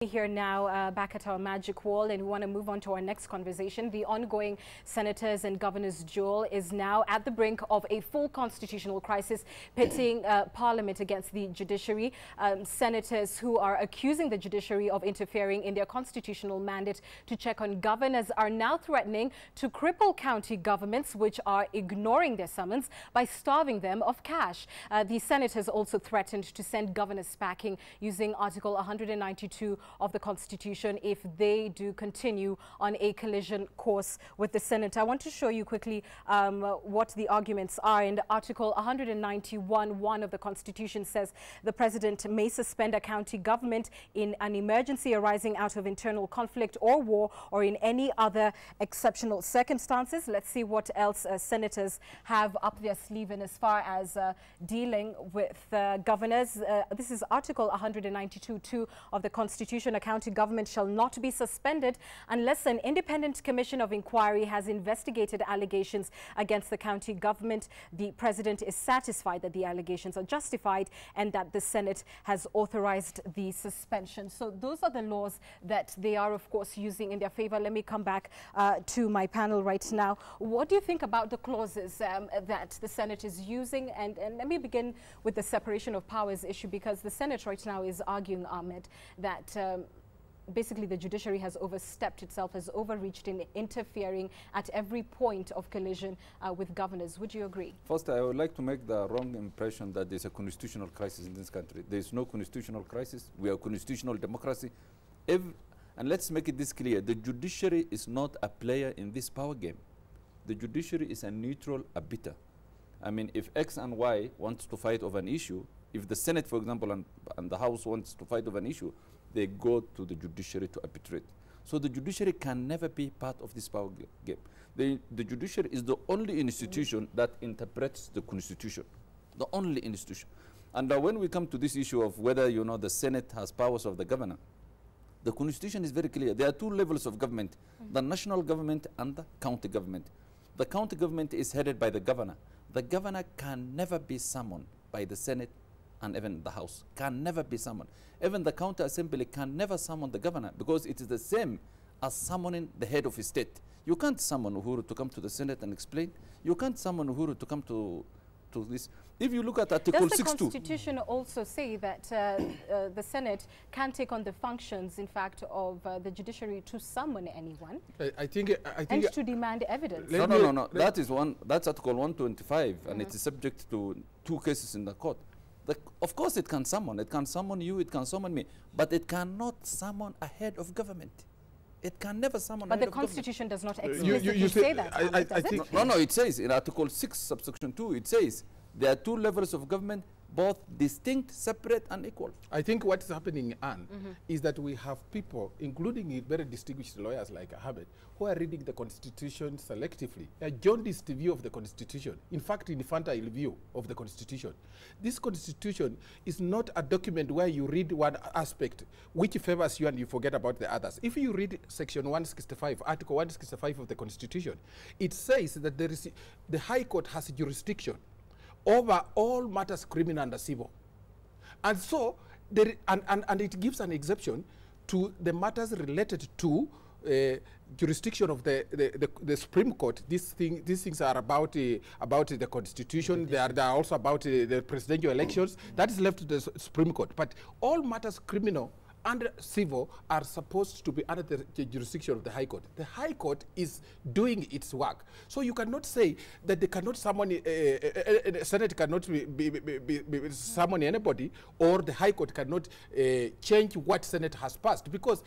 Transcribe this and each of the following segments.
Here now back at our magic wall, and we want to move on to our next conversation. The ongoing senators and governors duel is now at the brink of a full constitutional crisis, pitting Parliament against the judiciary. Senators who are accusing the judiciary of interfering in their constitutional mandate to check on governors are now threatening to cripple county governments which are ignoring their summons by starving them of cash. The senators also threatened to send governors packing using Article 192 of the Constitution if they do continue on a collision course with the Senate. I want to show you quickly what the arguments are. In Article 191(1) of the Constitution says the President may suspend a county government in an emergency arising out of internal conflict or war or in any other exceptional circumstances. Let's see what else senators have up their sleeve in as far as dealing with governors. This is Article 192(2) of the Constitution. A county government shall not be suspended unless an independent commission of inquiry has investigated allegations against the county government. The President is satisfied that the allegations are justified and that the Senate has authorized the suspension. So those are the laws that they are, of course, using in their favor. Let me come back to my panel right now. What do you think about the clauses that the Senate is using? And let me begin with the separation of powers issue, because the Senate right now is arguing, Ahmed, that basically the judiciary has overstepped itself, has overreached in interfering at every point of collision with governors. Would you agree? First, I would like to make the wrong impression that there's a constitutional crisis in this country. There is no constitutional crisis. We are a constitutional democracy. And let's make it this clear. The judiciary is not a player in this power game. The judiciary is a neutral arbiter. I mean, if X and Y wants to fight over an issue, if the Senate, for example, and the House wants to fight over an issue, they go to the judiciary to arbitrate. So the judiciary can never be part of this power game. The judiciary is the only institution that interprets the Constitution, the only institution. And when we come to this issue of whether, you know, the Senate has powers of the governor, the Constitution is very clear. There are two levels of government, the national government and the county government. The county government is headed by the governor. The governor can never be summoned by the Senate, and even the House can never be summoned. Even the county assembly can never summon the governor, because it is the same as summoning the head of a state. You can't summon Uhuru to come to the Senate and explain. You can't summon Uhuru to come to this. If you look at Article 6.2. Does the Constitution also say that the Senate can take on the functions, in fact, of the judiciary to summon anyone? I think and to demand evidence? No. That's Article 125, and it is subject to 2 cases in the court. Of course it can summon. It can summon you, it can summon me. But it cannot summon a head of government. It can never summon a head of government. But the Constitution does not explicitly say that. I think no, it says in Article 6, subsection 2, it says there are 2 levels of government, both distinct, separate, and equal. I think what's happening, Anne, is that we have people, including very distinguished lawyers like Ahmed, who are reading the Constitution selectively, a jaundiced view of the Constitution, in fact, infantile view of the Constitution. This Constitution is not a document where you read one aspect which favors you and you forget about the others. If you read Section 165, Article 165 of the Constitution, it says that the High Court has jurisdiction over all matters criminal and civil. And so, and it gives an exception to the matters related to jurisdiction of the Supreme Court. These things are about the Constitution. They are also about the presidential elections. That is left to the Supreme Court. But all matters criminal and civil are supposed to be under the jurisdiction of the High Court. The High Court is doing its work. So you cannot say that they cannot summon, the Senate cannot be summon anybody, or the High Court cannot change what Senate has passed, because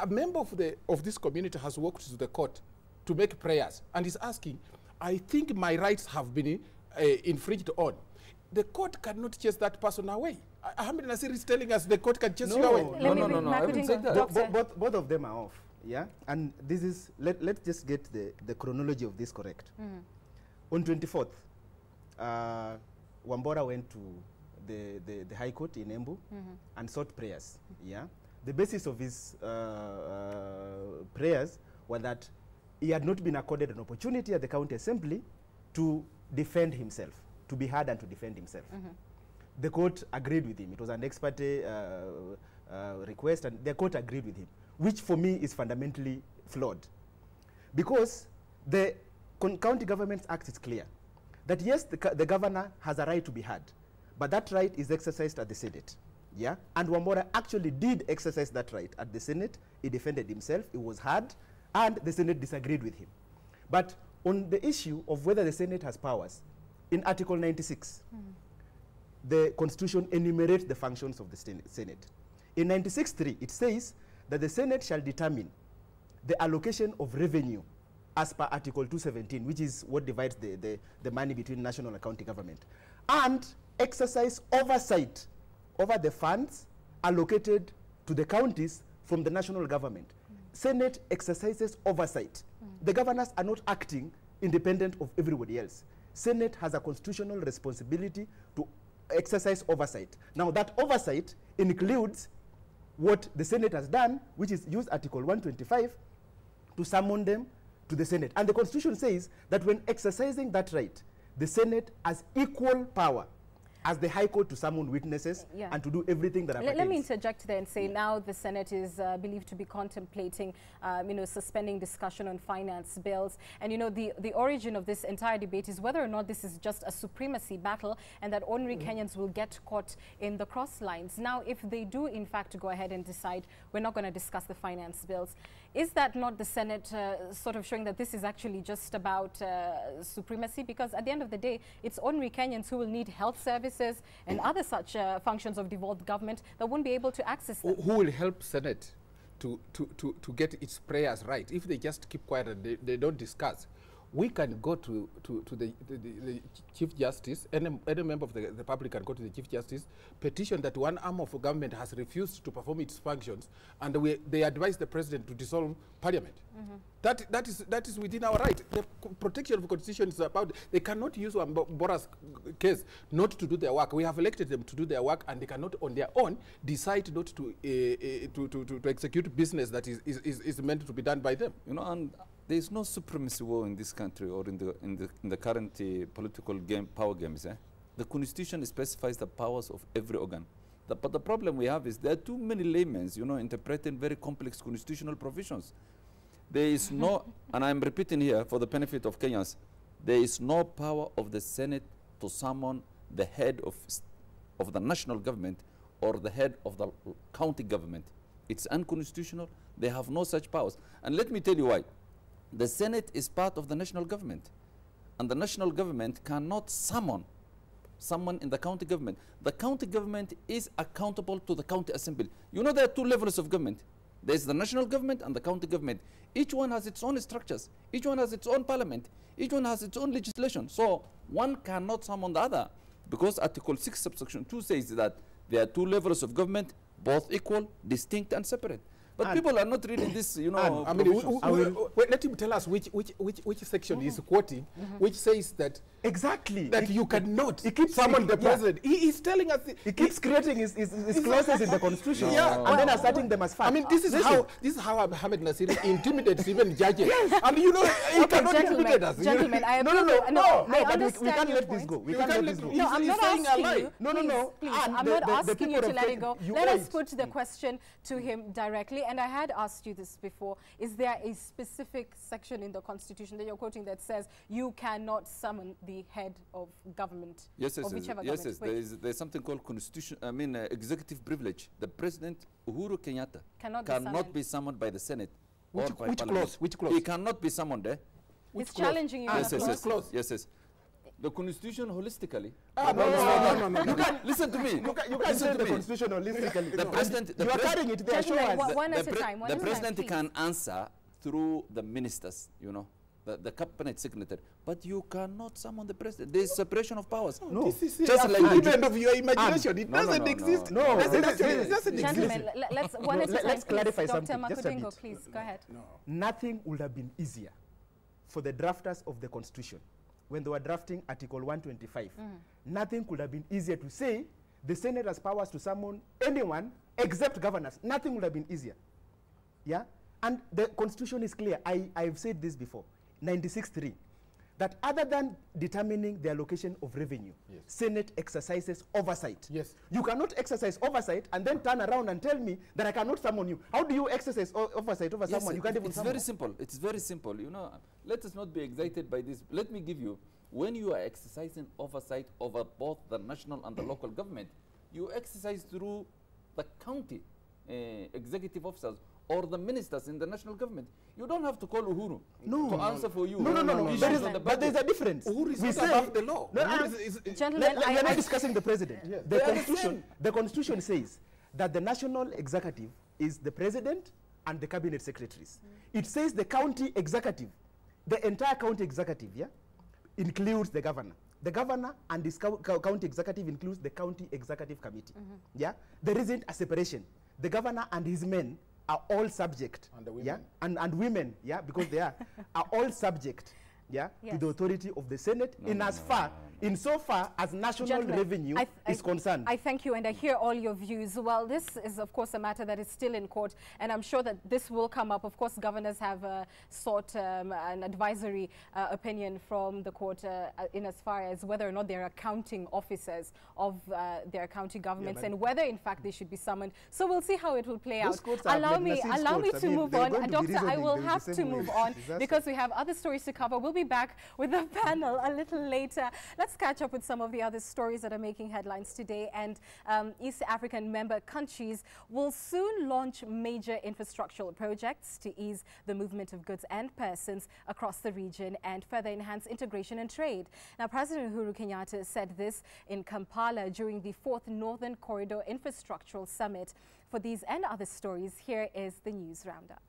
a member of this community has walked to the court to make prayers and is asking, I think my rights have been infringed on. The court cannot chase that person away. Ahmed Nasir is telling us the court can chase you away. No, I haven't said that. Both of them are off, yeah? And this is, let's just get the chronology of this correct. On 24th, Wambora went to the High Court in Embu and sought prayers, yeah? The basis of his prayers were that he had not been accorded an opportunity at the county assembly to defend himself, to be heard and to defend himself. The court agreed with him. It was an ex parte request, and the court agreed with him, which for me is fundamentally flawed. Because the County Governments Act is clear that yes, the governor has a right to be heard, but that right is exercised at the Senate. Yeah? And Wambora actually did exercise that right at the Senate. He defended himself, he was heard, and the Senate disagreed with him. But on the issue of whether the Senate has powers, in Article 96, the Constitution enumerates the functions of the Senate. In 96.3, it says that the Senate shall determine the allocation of revenue as per Article 217, which is what divides the money between national and county government, and exercise oversight over the funds allocated to the counties from the national government. Senate exercises oversight. The governors are not acting independent of everybody else. Senate has a constitutional responsibility to exercise oversight. Now that oversight includes what the Senate has done, which is use Article 125 to summon them to the Senate. And the Constitution says that when exercising that right, the Senate has equal power as the High Court to summon witnesses and to do everything that appertains. Let me interject there and say now the Senate is believed to be contemplating, suspending discussion on finance bills. And, the origin of this entire debate is whether or not this is just a supremacy battle and that ordinary Kenyans will get caught in the cross lines. Now, if they do, in fact, go ahead and decide we're not going to discuss the finance bills, is that not the Senate sort of showing that this is actually just about supremacy? Because at the end of the day, it's ordinary Kenyans who will need health services and other such functions of devolved government that won't be able to access them. Who will help Senate to get its prayers right if they just keep quiet and they don't discuss? We can go to the Chief Justice, any member of the public can go to the Chief Justice, petition that one arm of government has refused to perform its functions, and they advise the President to dissolve Parliament. That is within our right. The protection of the Constitution is about, they cannot use Wambora's case not to do their work. We have elected them to do their work, and they cannot on their own decide not to execute business that is meant to be done by them. And there is no supremacy war in this country or in the current political power games. The Constitution specifies the powers of every organ. But the problem we have is there are too many laymen, interpreting very complex constitutional provisions. There is no, and I'm repeating here for the benefit of Kenyans, there is no power of the Senate to summon the head of the national government or the head of the county government. It's unconstitutional. They have no such powers. And let me tell you why. The Senate is part of the national government, and the national government cannot summon someone in the county government. The county government is accountable to the county assembly. There are two levels of government. There's the national government and the county government. Each one has its own structures. Each one has its own parliament. Each one has its own legislation. So one cannot summon the other, because Article 6, subsection 2 says that there are two levels of government, both equal, distinct, and separate. But people are not reading this, I mean, let him tell us which section he's quoting, which says that that you cannot summon the president. He is telling us he keeps creating his clauses in the Constitution, and then asserting them as fact. I mean, this is how Ahmed Nasiri intimidates even judges. And he cannot intimidate us. Gentlemen, I but we can't let this go. We can't let this go. No, I'm not asking you. No. Please, I'm not asking you to let it go. Let us put the question to him directly. And I had asked you this before. Is there a specific section in the Constitution that you're quoting that says you cannot summon the head of government? Yes, whichever yes. government? There's something called executive privilege. The President, Uhuru Kenyatta, cannot be summoned by the Senate. Which clause? Which clause? He cannot be summoned. It's challenging you. Yes. The Constitution holistically. No. You can't listen to me. You can't say the Constitution holistically. The President, you are carrying it there. Show us. One at a time. The President can answer through the ministers, the cabinet secretary, but you cannot summon the President. There is separation of powers. No, this is just like the end of your imagination. It doesn't exist. No, it doesn't exist. Gentlemen, let's clarify Dr. something. Just a bit. Makudengo, please go ahead. Nothing would have been easier for the drafters of the Constitution when they were drafting Article 125. Nothing could have been easier to say the Senate has powers to summon anyone except governors. Nothing would have been easier. Yeah? And the Constitution is clear. I've said this before. 96.3. that other than determining the allocation of revenue, Yes. Senate exercises oversight. Yes. You cannot exercise oversight and then turn around and tell me that I cannot summon you. How do you exercise oversight over Yes, someone you can't even it's summon? very simple. It's very simple. You know, let us not be excited by this. Let me give you, when you are exercising oversight over both the national and the local government, you exercise through the county executive officers or the ministers in the national government. You don't have to call Uhuru to answer for you. No. Issues There is, on the but there's a budget. difference. Uhuru is We not say- above the law. No, Uhuru is Gentlemen, we are not discussing the president. Yes. The They are the constitution, same. the constitution says that the national executive is the president and the cabinet secretaries. It says the county executive, the entire county executive, yeah, includes the governor. The governor and this county executive includes the county executive committee. Yeah, there isn't a separation. The governor and his men are all subject. And the women. Yeah, and women, yeah, because they are all subject, yeah, to Yes. the authority of the Senate insofar as national Gentlemen, revenue is concerned. I thank you, and I hear all your views. Well, this is, of course, a matter that is still in court, and I'm sure that this will come up. Of course, governors have sought an advisory opinion from the court in as far as whether or not they're accounting officers of their county governments, and whether, in fact, they should be summoned. So we'll see how it will play Those out. courts are Allow me Nasir's to courts. I mean, move they're on. going to be Doctor, I reasoning will the have same to way. move on Disaster. because we have other stories to cover. We'll be back with the panel a little later. Let's catch up with some of the other stories that are making headlines today. And East African member countries will soon launch major infrastructural projects to ease the movement of goods and persons across the region and further enhance integration and trade. Now, President Uhuru Kenyatta said this in Kampala during the 4th Northern Corridor Infrastructural Summit. For these and other stories, here is the news roundup.